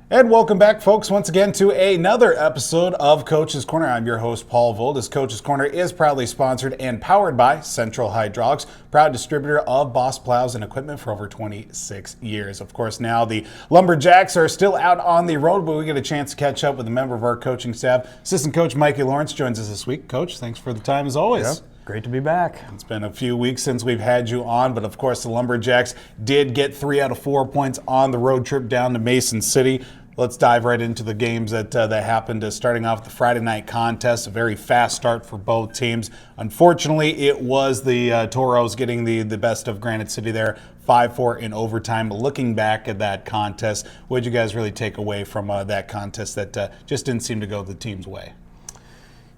And welcome back, folks, once again to another episode of Coach's Corner. I'm your host, Paul Vold. This Coach's Corner is proudly sponsored and powered by Central Hydraulics, proud distributor of Boss plows and equipment for over 26 years. Of course, now the Lumberjacks are still out on the road, but we get a chance to catch up with a member of our coaching staff. Assistant Coach Mikey Lawrence joins us this week. Coach, thanks for the time as always. Yep. Great to be back. It's been a few weeks since we've had you on, but of course the Lumberjacks did get 3 out of 4 points on the road trip down to Mason City. Let's dive right into the games that happened. Starting off the Friday night contest, a very fast start for both teams. Unfortunately, it was the Toros getting the best of Granite City there, 5-4 in overtime. Looking back at that contest, what did you guys really take away from that contest that just didn't seem to go the team's way?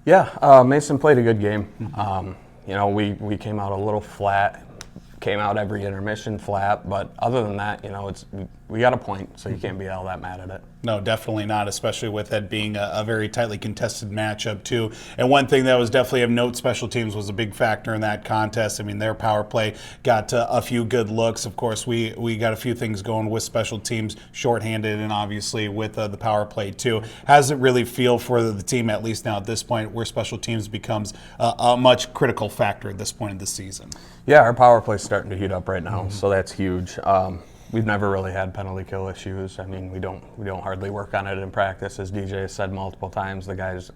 Yeah, Mason played a good game. We came out a little flat, came out every intermission flat, but other than that, we got a point, so you can't be all that mad at it. No, definitely not, especially with it being a very tightly contested matchup, too. And one thing that was definitely of note, special teams was a big factor in that contest. I mean, their power play got a few good looks. Of course, we got a few things going with special teams, shorthanded, and obviously with the power play, too. How does it really feel for the team, at least now at this point, where special teams becomes a much critical factor at this point in the season? Yeah, our power play's starting to heat up right now, so that's huge. We've never really had penalty kill issues. I mean, we don't hardly work on it in practice, as DJ has said multiple times. The guys,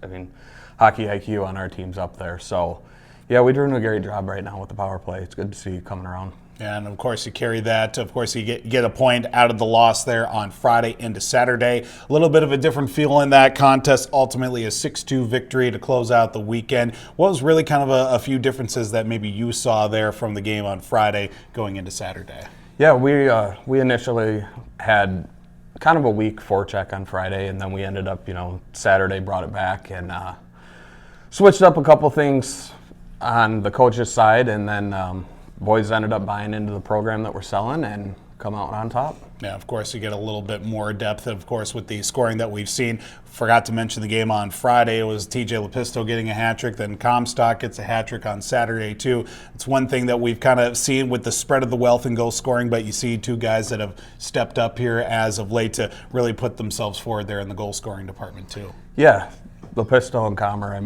hockey IQ on our team's up there. So, yeah, we're doing a great job right now with the power play. It's good to see you coming around. And, of course, you carry that. Of course, you get a point out of the loss there on Friday into Saturday. A little bit of a different feel in that contest. Ultimately, a 6-2 victory to close out the weekend. What was really kind of a few differences that maybe you saw there from the game on Friday going into Saturday? Yeah, we initially had kind of a weak forecheck on Friday, and then we ended up, Saturday brought it back and switched up a couple things on the coach's side, and then boys ended up buying into the program that we're selling and come out on top. Yeah, of course, you get a little bit more depth, of course, with the scoring that we've seen. Forgot to mention the game on Friday. It was TJ Lepisto getting a hat trick, then Comstock gets a hat trick on Saturday, too. It's one thing that we've kind of seen with the spread of the wealth and goal scoring, but you see two guys that have stepped up here as of late to really put themselves forward there in the goal scoring department, too. Yeah, Lepisto and Comer,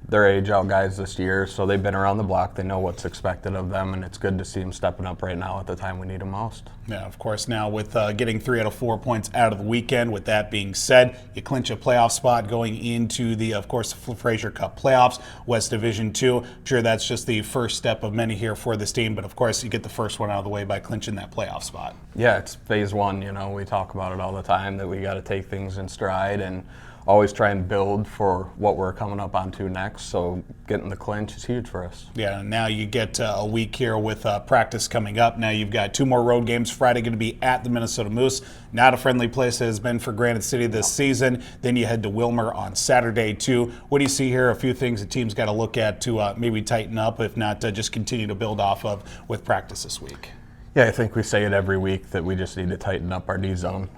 they're age-out guys this year, so they've been around the block. They know what's expected of them, and it's good to see them stepping up right now at the time we need them most. Yeah, of course, now with getting 3 out of 4 points out of the weekend, with that being said, you clinch a playoff spot going into the, of course, the Fraser Cup playoffs, West Division 2. I'm sure that's just the first step of many here for this team, but of course, you get the first one out of the way by clinching that playoff spot. Yeah, it's phase one, we talk about it all the time, that we got to take things in stride and always try and build for what we're coming up onto next. So getting the clinch is huge for us. Yeah, now you get a week here with practice coming up. Now you've got 2 more road games. Friday going to be at the Minnesota Moose. Not a friendly place it has been for Granite City this season. Then you head to Wilmer on Saturday too. What do you see here? A few things the team's got to look at to maybe tighten up, if not just continue to build off of with practice this week. Yeah, I think we say it every week that we just need to tighten up our D zone.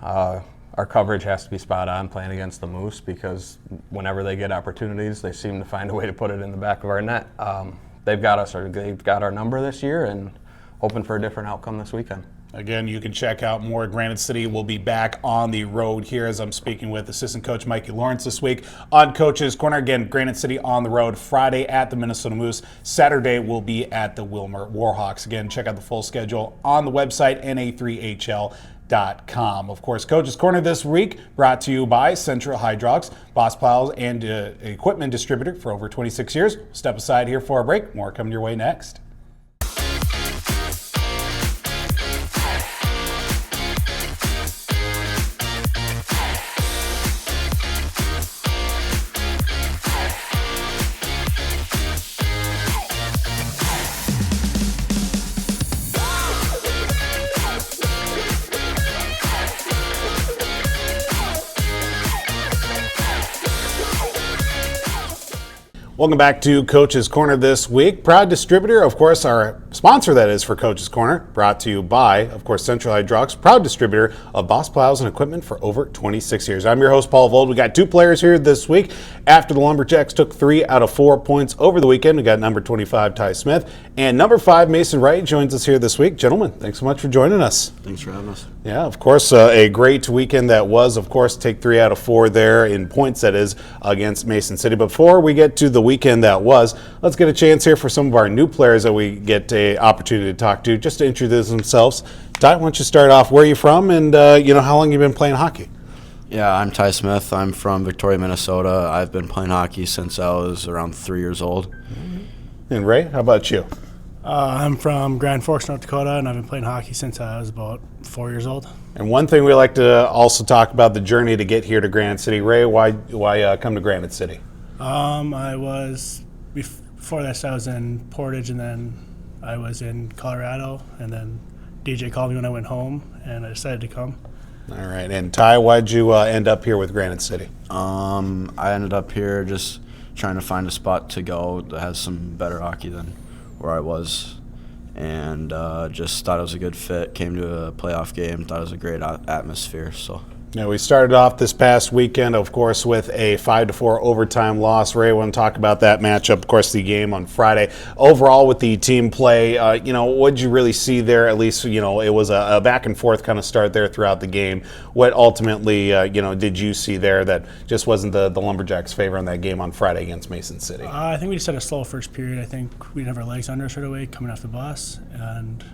Our coverage has to be spot on playing against the Moose, because whenever they get opportunities, they seem to find a way to put it in the back of our net. They've got our number this year, and hoping for a different outcome this weekend. Again, you can check out more. Granite City will be back on the road here, as I'm speaking with assistant coach Mikey Lawrence this week on Coach's Corner. Again, Granite City on the road Friday at the Minnesota Moose. Saturday will be at the Wilmer Warhawks. Again, check out the full schedule on the website, na3hl.com. Of course, Coach's Corner this week brought to you by Central Hydraulics, Boss plows and equipment distributor for over 26 years. Step aside here for a break. More coming your way next. Welcome back to Coach's Corner this week. Proud distributor, of course, our sponsor that is for Coach's Corner, brought to you by, of course, Central Hydraulics, proud distributor of Boss plows and equipment for over 26 years. I'm your host, Paul Vold. We got 2 players here this week. After the Lumberjacks took 3 out of 4 points over the weekend, we got number 25, Ty Smith, and number 5, Mason Wright, joins us here this week. Gentlemen, thanks so much for joining us. Thanks for having us. Yeah, of course, a great weekend that was. Of course, take 3 out of 4 there in points, that is, against Mason City. Before we get to the weekend that was, let's get a chance here for some of our new players that we get an opportunity to talk to, just to introduce themselves. Ty, why don't you start off? Where are you from, and how long you been playing hockey? Yeah, I'm Ty Smith. I'm from Victoria, Minnesota. I've been playing hockey since I was around 3 years old. And Ray, how about you? I'm from Grand Forks, North Dakota, and I've been playing hockey since I was about 4 years old. And one thing we like to also talk about, the journey to get here to Granite City. Ray, why come to Granite City? Before this, I was in Portage, and then I was in Colorado, and then DJ called me when I went home, and I decided to come. All right. And Ty, why'd you end up here with Granite City? I ended up here just trying to find a spot to go that has some better hockey than where I was, and just thought it was a good fit. Came to a playoff game, thought it was a great atmosphere. So. Now, we started off this past weekend, of course, with a 5-4 overtime loss. Ray, I want to talk about that matchup, of course, the game on Friday. Overall, with the team play, what did you really see there? At least, it was a back-and-forth kind of start there throughout the game. What ultimately, did you see there that just wasn't the Lumberjacks' favor in that game on Friday against Mason City? I think we just had a slow first period. I think we didn't have our legs under us right away coming off the bus, and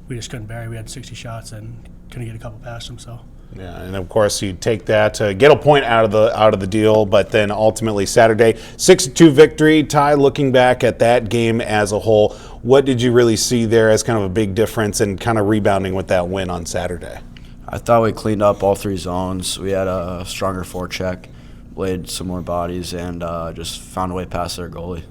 we just couldn't bury. We had 60 shots and couldn't get a couple past them, so. Yeah, and of course you take that to get a point out of the deal, but then ultimately Saturday, 6-2 victory. Ty, looking back at that game as a whole, what did you really see there as kind of a big difference and kind of rebounding with that win on Saturday? I thought we cleaned up all 3 zones. We had a stronger forecheck, laid some more bodies, and just found a way past their goalie.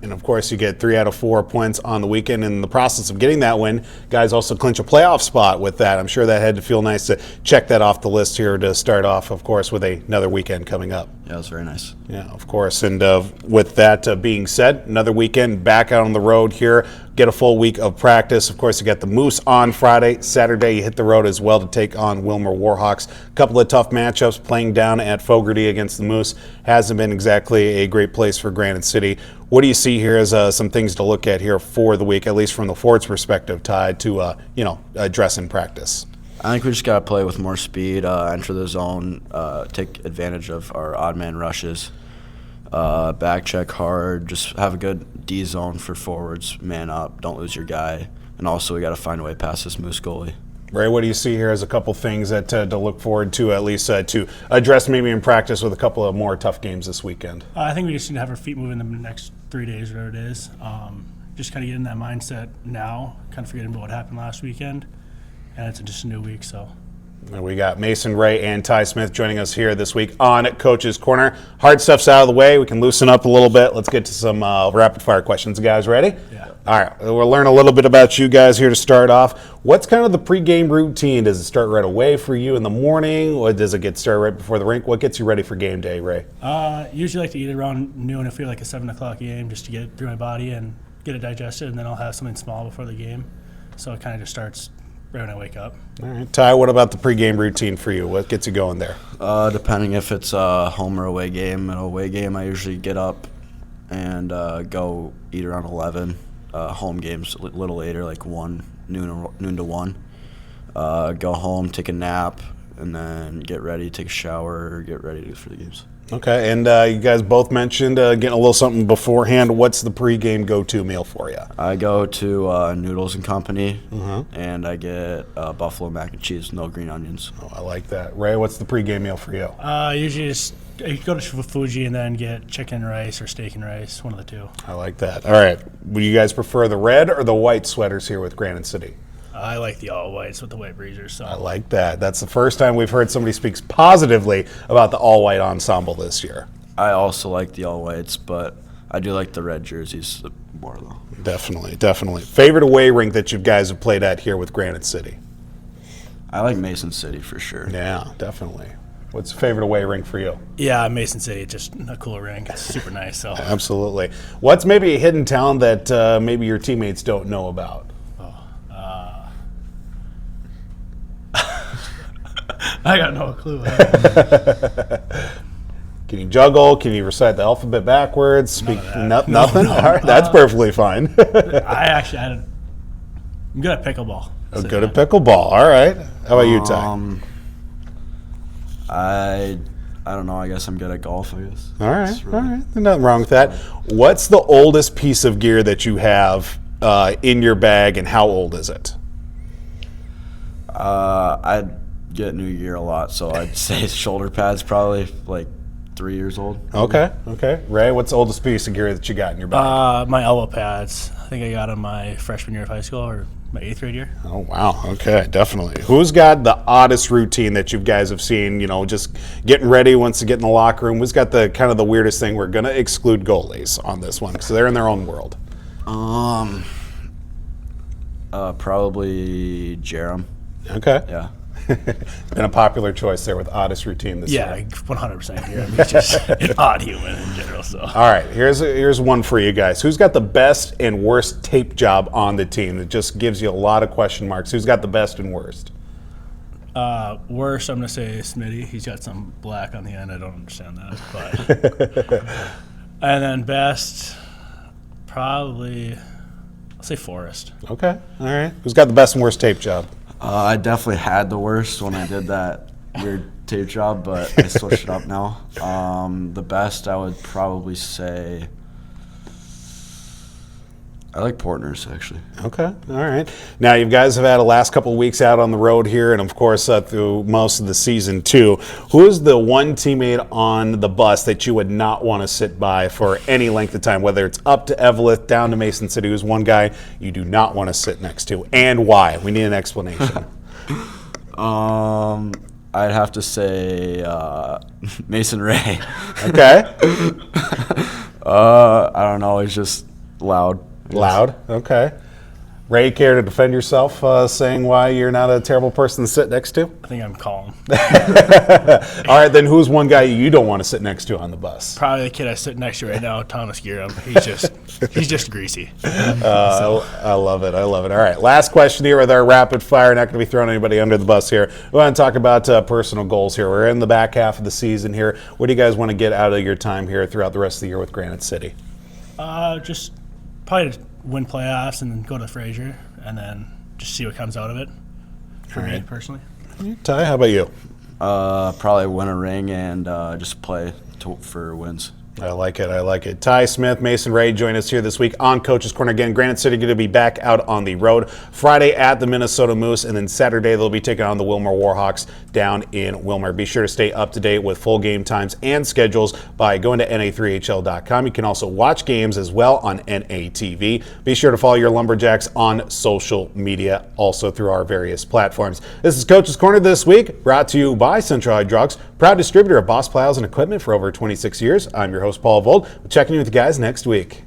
And, of course, you get 3 out of 4 points on the weekend. In the process of getting that win, guys also clinch a playoff spot with that. I'm sure that had to feel nice to check that off the list here to start off, of course, with another weekend coming up. Yeah, it was very nice. Yeah, of course. And with that being said, another weekend back out on the road here. Get a full week of practice. Of course, you got the Moose on Friday. Saturday, you hit the road as well to take on Wilmer Warhawks. A couple of tough matchups. Playing down at Fogarty against the Moose hasn't been exactly a great place for Granite City. What do you see here as some things to look at here for the week, at least from the Ford's perspective, tied to address in practice? I think we just got to play with more speed, enter the zone, take advantage of our odd man rushes, back check hard, just have a good D zone for forwards, man up, don't lose your guy, and also we got to find a way past this Moose goalie. Ray, what do you see here as a couple things that to look forward to, at least to address maybe in practice with a couple of more tough games this weekend? I think we just need to have our feet moving in the next 3 days, whatever it is. Just kind of get in that mindset now, kind of forgetting about what happened last weekend. And it's just a new week, so. And we got Mason Ray and Ty Smith joining us here this week on Coach's Corner. Hard stuff's out of the way. We can loosen up a little bit. Let's get to some rapid-fire questions. You guys ready? Yeah. All right. We'll learn a little bit about you guys here to start off. What's kind of the pregame routine? Does it start right away for you in the morning, or does it get started right before the rink? What gets you ready for game day, Ray? Usually like to eat around noon. I feel like a 7 o'clock game just to get it through my body and get it digested, and then I'll have something small before the game. So it kind of just starts right when I wake up. All right. Ty, what about the pregame routine for you? What gets you going there? Depending if it's a home or away game. An away game, I usually get up and go eat around 11. Home games a little later, like noon to 1. Go home, take a nap, and then get ready, take a shower, get ready for the games. Okay, and you guys both mentioned getting a little something beforehand. What's the pregame go-to meal for you? I go to Noodles and Company, and I get buffalo mac and cheese with no green onions. Oh, I like that. Ray, what's the pregame meal for you? Usually just I go to Fuji and then get chicken and rice or steak and rice, one of the two. I like that. All right. Would you guys prefer the red or the white sweaters here with Granite City? I like the all whites with the white breezers. So I like that. That's the first time we've heard somebody speaks positively about the all-white ensemble this year. I also like the all whites, but I do like the red jerseys more though. Definitely, definitely. Favorite away rink that you guys have played at here with Granite City? I like Mason City for sure. Yeah, definitely. What's your favorite away rink for you? Yeah, Mason City, just a cool rink. It's super nice. So Absolutely. What's maybe a hidden talent that maybe your teammates don't know about? I got no clue. Can you juggle? Can you recite the alphabet backwards? Speak nothing? No. All right, that's perfectly fine. I'm good at pickleball. So Good at pickleball. All right. How about you, Ty? I don't know. I guess I'm good at golf. I guess. All right. It's really- All right. There's nothing wrong with that. What's the oldest piece of gear that you have in your bag, and how old is it? I get new gear a lot, so I'd say shoulder pads probably like 3 years old. Okay. Ray, what's the oldest piece of gear that you got in your bag? My elbow pads. I think I got them my freshman year of high school or my 8th grade year. Oh, wow. Okay, definitely. Who's got the oddest routine that you guys have seen, just getting ready once you get in the locker room? Who's got the kind of the weirdest thing? We're going to exclude goalies on this one because they're in their own world. Probably Jerem. Okay. Yeah. Been a popular choice there with oddest routine this year. Yeah, 100% gear. He's just an odd human in general. So All right, here's one for you guys. Who's got the best and worst tape job on the team that just gives you a lot of question marks? Who's got the best and worst? worst, I'm gonna say Smitty. He's got some black on the end. I don't understand that, but and then best, probably I'll say Forrest. Okay, all right. Who's got the best and worst tape job? I definitely had the worst when I did that weird tape job, but I switched it up now. The best, I would probably say, I like Portner's, actually. Okay, all right. Now, you guys have had a last couple of weeks out on the road here, and of course, through most of the season, too. Who is the one teammate on the bus that you would not want to sit by for any length of time, whether it's up to Eveleth, down to Mason City? Who's one guy you do not want to sit next to, and why? We need an explanation. I'd have to say Mason Ray. Okay. I don't know, he's just loud. Loud, okay. Ray, care to defend yourself, saying why you're not a terrible person to sit next to? I think I'm calm. All right, then who's one guy you don't want to sit next to on the bus? Probably the kid I sit next to right now, Thomas Gearum. He's just greasy. I love it. All right, last question here with our rapid fire. Not going to be throwing anybody under the bus here. We want to talk about personal goals here. We're in the back half of the season here. What do you guys want to get out of your time here throughout the rest of the year with Granite City? Just probably to win playoffs and then go to Fraser and then just see what comes out of it for me personally. Ty, how about you? Probably win a ring and just play for wins. I like it. Ty Smith, Mason Ray join us here this week on Coach's Corner. Again, Granite City going to be back out on the road Friday at the Minnesota Moose, and then Saturday they'll be taking on the Wilmer Warhawks down in Wilmer. Be sure to stay up to date with full game times and schedules by going to na3hl.com. You can also watch games as well on NATV. Be sure to follow your Lumberjacks on social media, also through our various platforms. This is Coach's Corner this week, brought to you by Central Hydraulics, proud distributor of Boss Plows and equipment for over 26 years. I'm your host, Paul Vold. We'll check in with you guys next week.